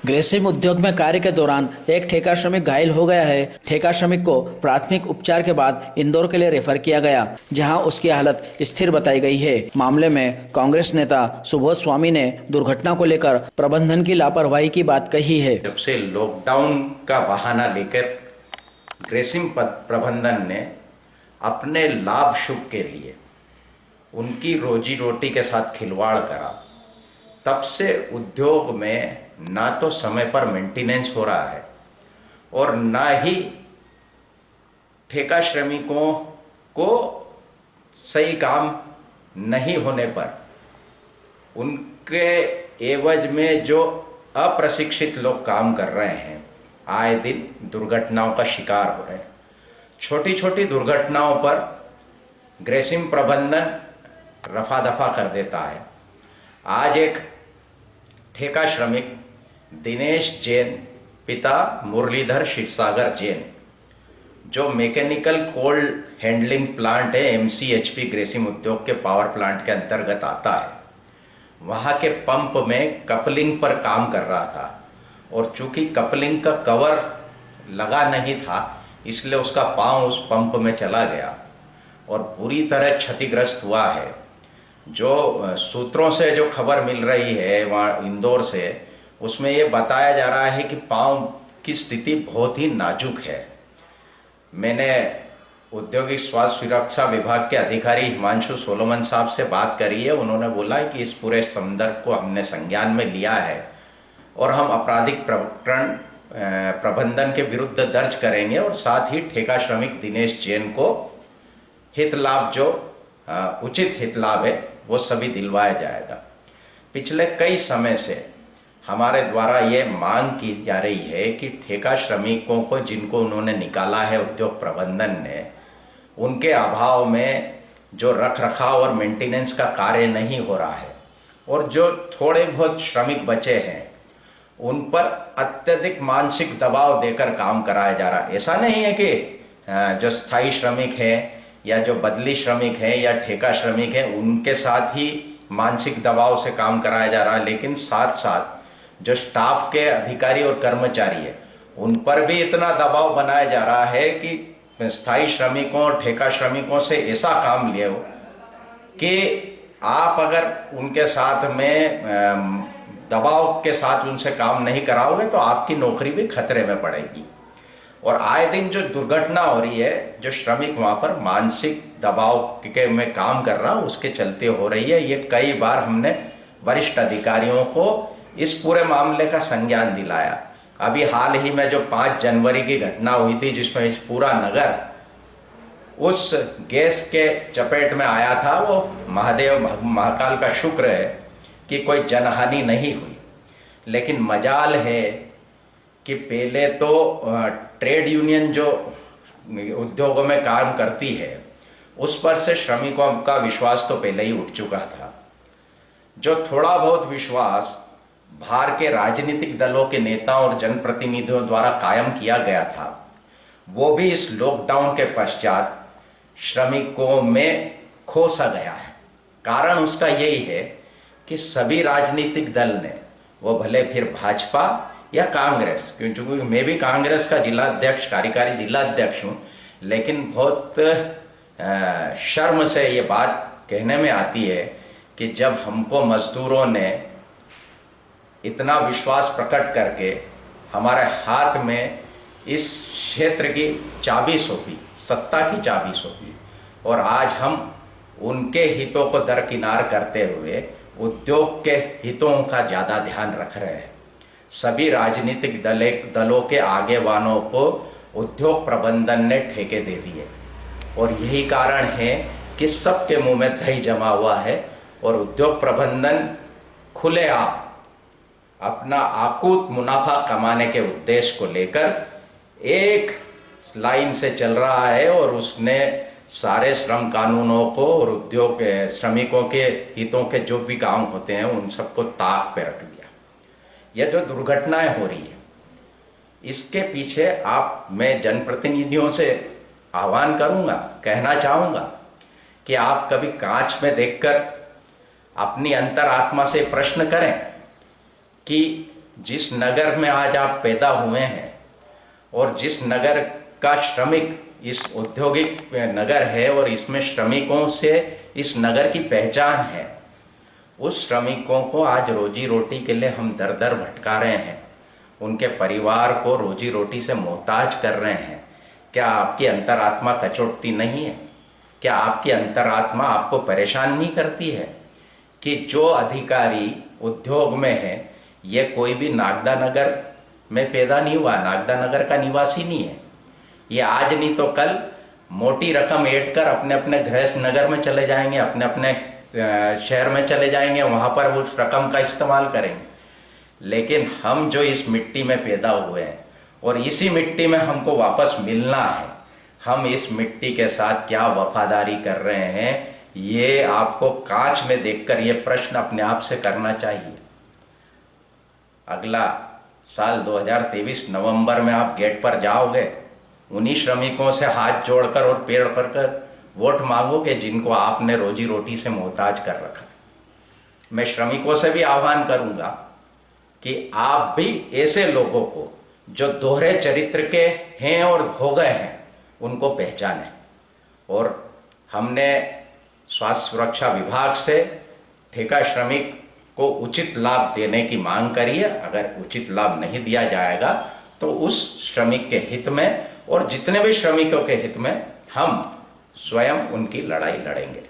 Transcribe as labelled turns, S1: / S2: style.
S1: ग्रेसिम उद्योग में कार्य के दौरान एक ठेका श्रमिक घायल हो गया है। ठेका श्रमिक को प्राथमिक उपचार के बाद इंदौर के लिए रेफर किया गया, जहां उसकी हालत स्थिर बताई गई है। मामले में कांग्रेस नेता सुबोध स्वामी ने दुर्घटना को लेकर प्रबंधन की लापरवाही की बात कही है।
S2: जब से लॉकडाउन का बहाना लेकर ग्रेसिम प्रबंधन ने अपने लाभ शुभ के लिए उनकी रोजी रोटी के साथ खिलवाड़ करा, तब से उद्योग में ना तो समय पर मेंटेनेंस हो रहा है और ना ही ठेका श्रमिकों को सही काम नहीं होने पर उनके एवज में जो अप्रशिक्षित लोग काम कर रहे हैं, आए दिन दुर्घटनाओं का शिकार हो रहे हैं। छोटी छोटी दुर्घटनाओं पर ग्रेसिम प्रबंधन रफा दफा कर देता है। आज एक ठेका श्रमिक दिनेश जैन, पिता मुरलीधर क्षीरसागर जैन, जो मैकेनिकल कोल्ड हैंडलिंग प्लांट है MCHP ग्रेसिम उद्योग के पावर प्लांट के अंतर्गत आता है, वहाँ के पंप में कपलिंग पर काम कर रहा था और चूंकि कपलिंग का कवर लगा नहीं था, इसलिए उसका पांव उस पंप में चला गया और बुरी तरह क्षतिग्रस्त हुआ है। जो सूत्रों से जो खबर मिल रही है वहाँ इंदौर से, उसमें ये बताया जा रहा है कि पांव की स्थिति बहुत ही नाजुक है। मैंने औद्योगिक स्वास्थ्य सुरक्षा विभाग के अधिकारी हिमांशु सोलोमन साहब से बात करी है। उन्होंने बोला है कि इस पूरे संदर्भ को हमने संज्ञान में लिया है और हम आपराधिक प्रकरण प्रबंधन के विरुद्ध दर्ज करेंगे और साथ ही ठेका श्रमिक दिनेश जैन को हित लाभ, जो उचित हित लाभ है, वो सभी दिलवाया जाएगा। पिछले कई समय से हमारे द्वारा ये मांग की जा रही है कि ठेका श्रमिकों को जिनको उन्होंने निकाला है उद्योग प्रबंधन ने, उनके अभाव में जो रख रखाव और मेंटेनेंस का कार्य नहीं हो रहा है और जो थोड़े बहुत श्रमिक बचे हैं उन पर अत्यधिक मानसिक दबाव देकर काम कराया जा रहा है। ऐसा नहीं है कि जो स्थायी श्रमिक हैं या जो बदली श्रमिक हैं या ठेका श्रमिक हैं उनके साथ ही मानसिक दबाव से काम कराया जा रहा है, लेकिन साथ साथ जो स्टाफ के अधिकारी और कर्मचारी है उन पर भी इतना दबाव बनाया जा रहा है कि स्थायी श्रमिकों और ठेका श्रमिकों से ऐसा काम लिए हो कि आप अगर उनके साथ में दबाव के साथ उनसे काम नहीं कराओगे तो आपकी नौकरी भी खतरे में पड़ेगी। और आए दिन जो दुर्घटना हो रही है, जो श्रमिक वहाँ पर मानसिक दबाव के में काम कर रहा उसके चलते हो रही है। ये कई बार हमने वरिष्ठ अधिकारियों को इस पूरे मामले का संज्ञान दिलाया। अभी हाल ही में जो 5 जनवरी की घटना हुई थी, जिसमें इस पूरा नगर उस गैस के चपेट में आया था, वो महादेव महाकाल का शुक्र है कि कोई जनहानि नहीं हुई। लेकिन मजाल है कि पहले तो ट्रेड यूनियन जो उद्योगों में काम करती है उस पर से श्रमिकों का विश्वास तो पहले ही उठ चुका था। जो थोड़ा बहुत विश्वास बाहर के राजनीतिक दलों के नेताओं और जनप्रतिनिधियों द्वारा कायम किया गया था, वो भी इस लॉकडाउन के पश्चात श्रमिकों में खो सा गया है। कारण उसका यही है कि सभी राजनीतिक दल ने, वो भले फिर भाजपा या कांग्रेस, क्योंकि मैं भी कांग्रेस का जिला अध्यक्ष, कार्यकारी जिला अध्यक्ष हूँ, लेकिन बहुत शर्म से ये बात कहने में आती है कि जब हमको मजदूरों ने इतना विश्वास प्रकट करके हमारे हाथ में इस क्षेत्र की चाबी सौंपी, सत्ता की चाबी सौंपी, और आज हम उनके हितों को दरकिनार करते हुए उद्योग के हितों का ज़्यादा ध्यान रख रहे हैं। सभी राजनीतिक दलों के आगेवानों को उद्योग प्रबंधन ने ठेके दे दिए और यही कारण है कि सबके मुंह में दही जमा हुआ है और उद्योग प्रबंधन खुलेआम अपना आकूत मुनाफा कमाने के उद्देश्य को लेकर एक लाइन से चल रहा है और उसने सारे श्रम कानूनों को और उद्योग श्रमिकों के हितों के जो भी काम होते हैं उन सबको ताक पे रख दिया। यह जो दुर्घटनाएं हो रही है, इसके पीछे मैं जनप्रतिनिधियों से आह्वान करूंगा, कहना चाहूँगा कि आप कभी कांच में देखकर अपनी अंतरात्मा से प्रश्न करें कि जिस नगर में आज आप पैदा हुए हैं और जिस नगर का श्रमिक इस औद्योगिक नगर है और इसमें श्रमिकों से इस नगर की पहचान है, उस श्रमिकों को आज रोजी रोटी के लिए हम दर दर भटका रहे हैं, उनके परिवार को रोजी रोटी से मोहताज कर रहे हैं। क्या आपकी अंतरात्मा कचोटती नहीं है? क्या आपकी अंतरात्मा आपको परेशान नहीं करती है कि जो अधिकारी उद्योग में है ये कोई भी नागदा नगर में पैदा नहीं हुआ, नागदा नगर का निवासी नहीं है, ये आज नहीं तो कल मोटी रकम ऐड कर अपने अपने गृह नगर में चले जाएंगे, अपने अपने शहर में चले जाएंगे, वहाँ पर वो रकम का इस्तेमाल करेंगे। लेकिन हम जो इस मिट्टी में पैदा हुए हैं और इसी मिट्टी में हमको वापस मिलना है, हम इस मिट्टी के साथ क्या वफादारी कर रहे हैं, ये आपको कांच में देखकर ये प्रश्न अपने आप से करना चाहिए। अगला साल 2023 नवंबर में आप गेट पर जाओगे, उन्हीं श्रमिकों से हाथ जोड़कर और पैर पकड़कर वोट मांगोगे जिनको आपने रोजी रोटी से मोहताज कर रखा है। मैं श्रमिकों से भी आह्वान करूंगा कि आप भी ऐसे लोगों को जो दोहरे चरित्र के हैं और हो गए हैं उनको पहचानें। और हमने स्वास्थ्य सुरक्षा विभाग से ठेका श्रमिक को उचित लाभ देने की मांग करी है। अगर उचित लाभ नहीं दिया जाएगा तो उस श्रमिक के हित में और जितने भी श्रमिकों के हित में हम स्वयं उनकी लड़ाई लड़ेंगे।